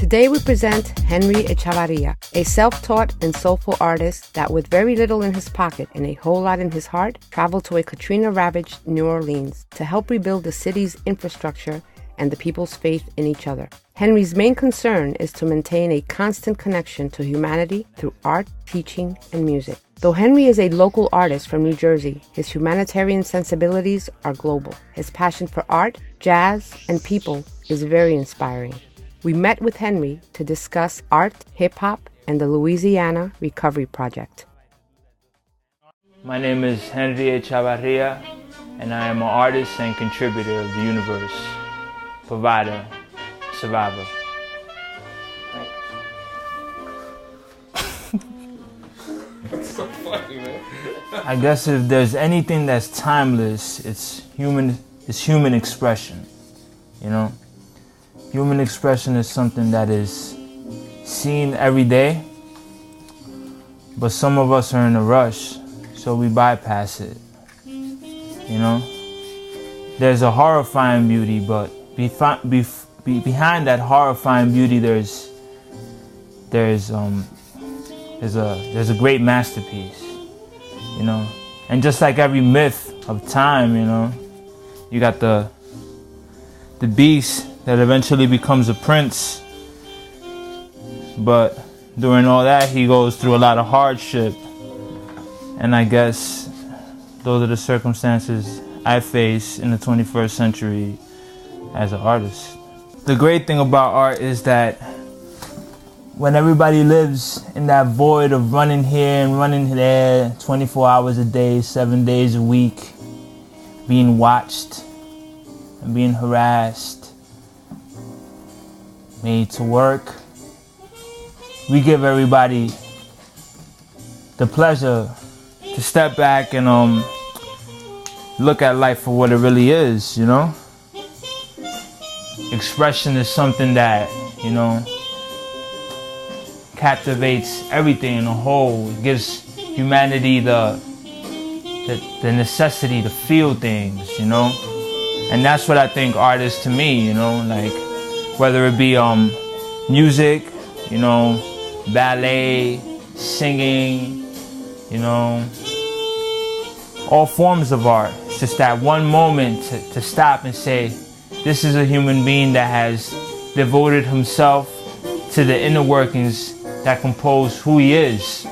Today we present Henry Hechavarria, a self-taught and soulful artist that with very little in his pocket and a whole lot in his heart, traveled to a Katrina-ravaged New Orleans to help rebuild the city's infrastructure and the people's faith in each other. Henry's main concern is to maintain a constant connection to humanity through art, teaching, and music. Though Henry is a local artist from New Jersey, his humanitarian sensibilities are global. His passion for art, jazz, and people is very inspiring. We met with Henry to discuss art, hip-hop, and the Louisiana Recovery Project. My name is Henry Hechavarria, and I am an artist and contributor of the universe, provider, survivor. That's so funny, man. I guess if there's anything that's timeless, it's human expression, you know? Human expression is something that is seen every day, but some of us are in a rush, so we bypass it, you know? There's a horrifying beauty, but behind that horrifying beauty, there's a great masterpiece, you know? And just like every myth of time, you know, you got the beast that eventually becomes a prince, but during all that he goes through a lot of hardship, and I guess those are the circumstances I face in the 21st century as an artist. The great thing about art is that when everybody lives in that void of running here and running there 24 hours a day, 7 days a week, being watched and being harassed, made to work, we give everybody the pleasure to step back and look at life for what it really is, you know? Expression is something that, you know, captivates everything in a whole. It gives humanity the necessity to feel things, you know? And that's what I think art is to me, you know? Like, whether it be music, you know, ballet, singing, you know, all forms of art. It's just that one moment to stop and say, this is a human being that has devoted himself to the inner workings that compose who he is.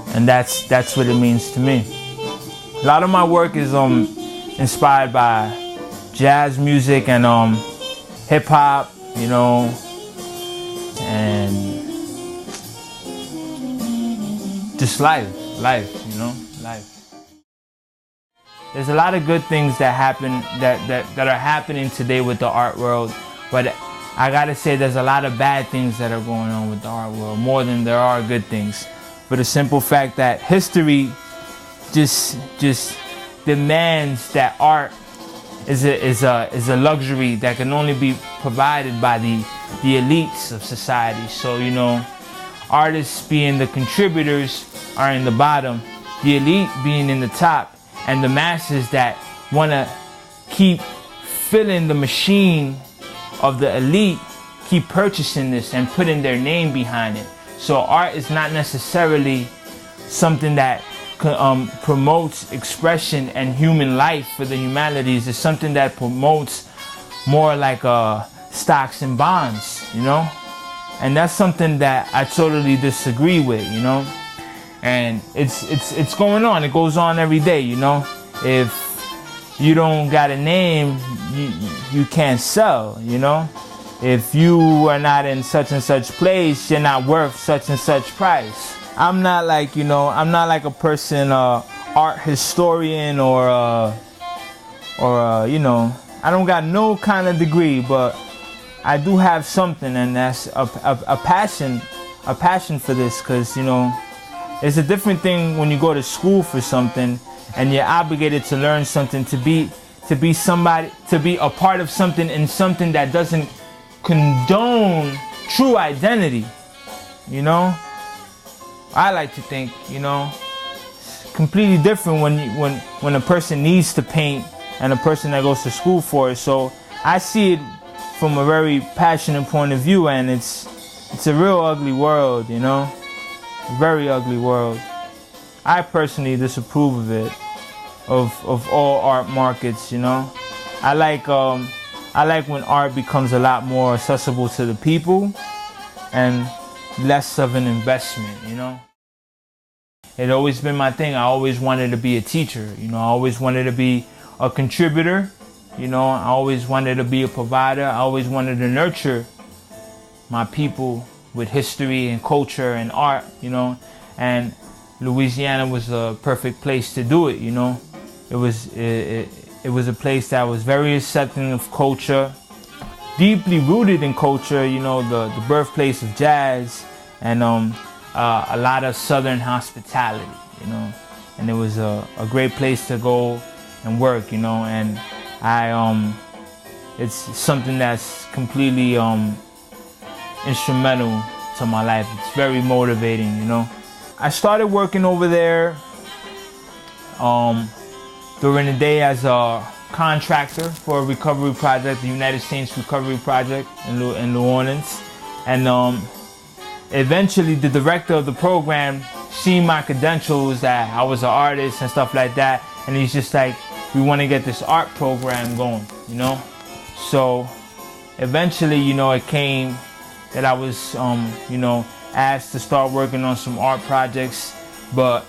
And that's what it means to me. A lot of my work is inspired by jazz music and hip-hop, you know, and just life, you know, life. There's a lot of good things that happen, that are happening today with the art world, but I gotta say there's a lot of bad things that are going on with the art world, more than there are good things. For the simple fact that history just demands that art is a luxury that can only be provided by the elites of society. So, you know, artists being the contributors are in the bottom, the elite being in the top, and the masses that want to keep filling the machine of the elite keep purchasing this and putting their name behind it. So art is not necessarily something that promotes expression and human life for the humanities. It's something that promotes more like stocks and bonds, you know? And that's something that I totally disagree with, you know? And it's going on. It goes on every day, you know? If you don't got a name, you can't sell, you know? If you are not in such and such place, you're not worth such and such price. I'm not like, you know, I'm not like a person, art historian or you know, I don't got no kind of degree, but I do have something, and that's a passion for this, because, you know, it's a different thing when you go to school for something and you're obligated to learn something, to be somebody, to be a part of something, and something that doesn't condone true identity, you know? I like to think, you know, it's completely different when a person needs to paint and a person that goes to school for it. So I see it from a very passionate point of view, and it's a real ugly world, you know, a very ugly world. I personally disapprove of it, of all art markets, you know. I like when art becomes a lot more accessible to the people and less of an investment, you know. It's always been my thing. I always wanted to be a teacher, you know. I always wanted to be a contributor, you know. I always wanted to be a provider. I always wanted to nurture my people with history and culture and art, you know. And Louisiana was a perfect place to do it, you know. It was a place that was very accepting of culture, deeply rooted in culture, you know, the birthplace of jazz, and a lot of Southern hospitality, you know. And it was a great place to go and work, you know. And it's something that's completely instrumental to my life. It's very motivating, you know. I started working over there during the day as a contractor for a recovery project, the United States Recovery Project in New Orleans. And eventually the director of the program seen my credentials, that I was an artist and stuff like that, and he's just like, we want to get this art program going, you know. So eventually, you know, it came that I was you know, asked to start working on some art projects. But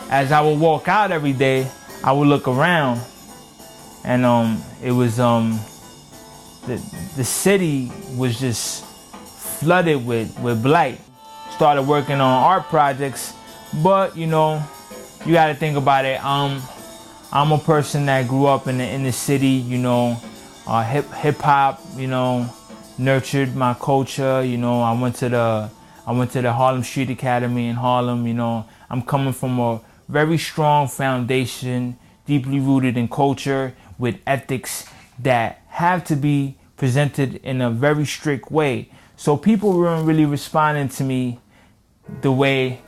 as I would walk out every day, I would look around, and it was the city was just flooded with blight. Started working on art projects, but you know, you got to think about it. I'm a person that grew up in the city, you know, hip hop, you know, nurtured my culture. You know, I went to the Harlem Street Academy in Harlem. You know, I'm coming from a very strong foundation, deeply rooted in culture, with ethics that have to be presented in a very strict way. So people weren't really responding to me the way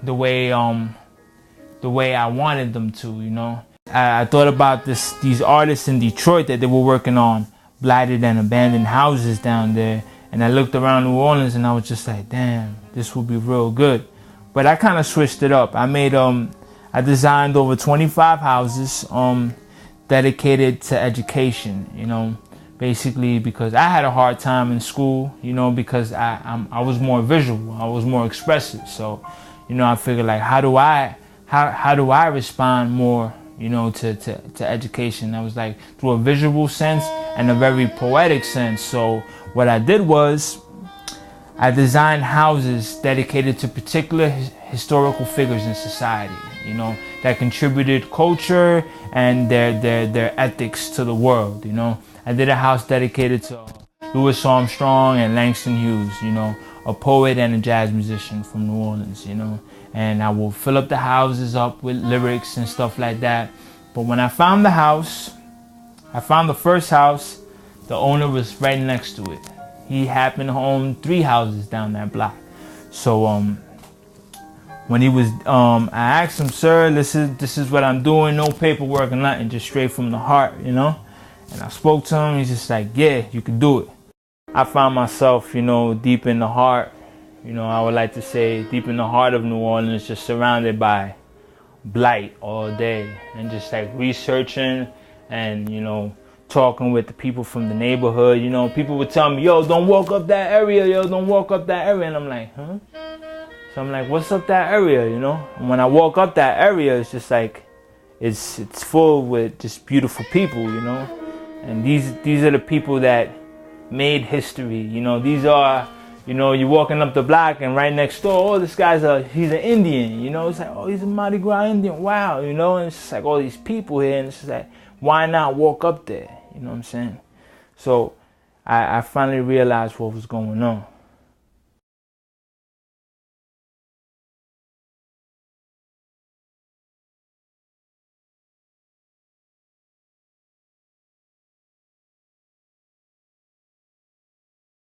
I wanted them to, you know. I thought about these artists in Detroit that they were working on blighted and abandoned houses down there, and I looked around New Orleans and I was just like, damn, this would be real good. But I kind of switched it up. I designed over 25 houses dedicated to education, you know, basically because I had a hard time in school, you know, because I was more visual, I was more expressive. So, you know, I figured, like, how do I respond more, you know, to education? I was like, through a visual sense and a very poetic sense. So what I did was I designed houses dedicated to particular historical figures in society, you know, that contributed culture and their ethics to the world, you know. I did a house dedicated to Louis Armstrong and Langston Hughes, you know, a poet and a jazz musician from New Orleans, you know. And I will fill up the houses up with lyrics and stuff like that. But when I found the first house, the owner was right next to it. He happened to own 3 houses down that block. So when he was, I asked him, sir, this is what I'm doing, no paperwork or nothing, just straight from the heart, you know. And I spoke to him. He's just like, yeah, you can do it. I found myself, you know, deep in the heart, you know, I would like to say deep in the heart of New Orleans, just surrounded by blight all day, and just like researching and, you know, talking with the people from the neighborhood. You know, people would tell me, yo, don't walk up that area, yo, don't walk up that area. And I'm like, huh? So I'm like, what's up that area, you know? And when I walk up that area, it's just like, it's full with just beautiful people, you know? And these are the people that made history, you know. These are, you know, you're walking up the block and right next door, oh, this guy's he's an Indian, you know. It's like, oh, he's a Mardi Gras Indian, wow, you know. And it's just like all these people here, and it's just like, why not walk up there, you know what I'm saying? So I finally realized what was going on.